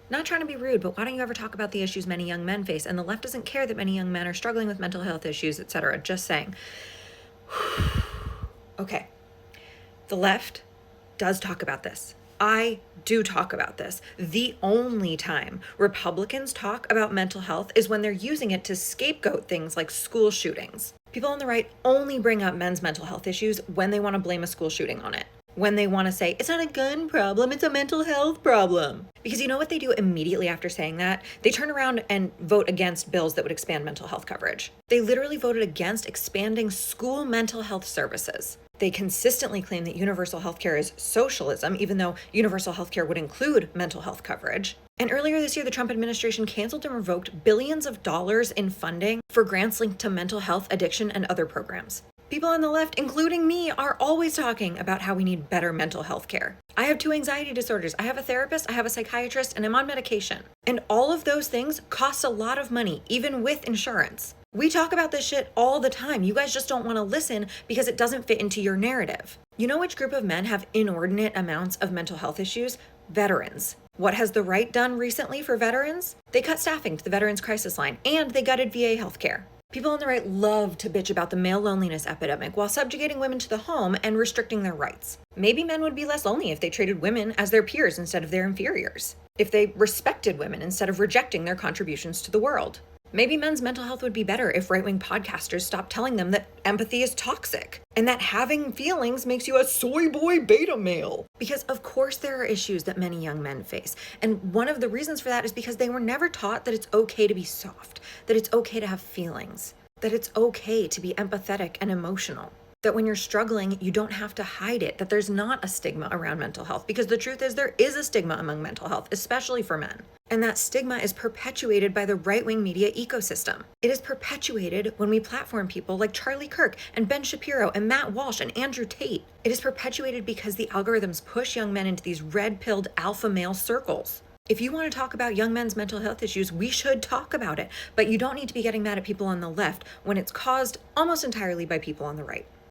Not trying to be rude, but why don't you ever talk about the issues many young men face? And the left doesn't care that many young men are struggling with mental health issues, etc. Just saying. Okay. The left does talk about this. I do talk about this. The only time Republicans talk about mental health is when they're using it to scapegoat things like school shootings. People on the right only bring up men's mental health issues when they want to blame a school shooting on it. When they want to say, it's not a gun problem, it's a mental health problem. Because you know what they do immediately after saying that? They turn around and vote against bills that would expand mental health coverage. They literally voted against expanding school mental health services. They consistently claim that universal healthcare is socialism, even though universal healthcare would include mental health coverage. And earlier this year, the Trump administration canceled and revoked billions of dollars in funding for grants linked to mental health, addiction, and other programs. People on the left, including me, are always talking about how we need better mental health care. I have 2 anxiety disorders. I have a therapist, I have a psychiatrist, and I'm on medication. And all of those things cost a lot of money, even with insurance. We talk about this shit all the time. You guys just don't want to listen because it doesn't fit into your narrative. You know which group of men have inordinate amounts of mental health issues? Veterans. What has the right done recently for veterans? They cut staffing to the Veterans Crisis Line, and they gutted VA healthcare. People on the right love to bitch about the male loneliness epidemic while subjugating women to the home and restricting their rights. Maybe men would be less lonely if they treated women as their peers instead of their inferiors. If they respected women instead of rejecting their contributions to the world. Maybe men's mental health would be better if right-wing podcasters stopped telling them that empathy is toxic and that having feelings makes you a soy boy beta male. Because of course there are issues that many young men face. And one of the reasons for that is because they were never taught that it's okay to be soft, that it's okay to have feelings, that it's okay to be empathetic and emotional. That when you're struggling, you don't have to hide it, that there's not a stigma around mental health, because the truth is there is a stigma among mental health, especially for men. And that stigma is perpetuated by the right-wing media ecosystem. It is perpetuated when we platform people like Charlie Kirk and Ben Shapiro and Matt Walsh and Andrew Tate. It is perpetuated because the algorithms push young men into these red-pilled alpha male circles. If you want to talk about young men's mental health issues, we should talk about it, but you don't need to be getting mad at people on the left when it's caused almost entirely by people on the right.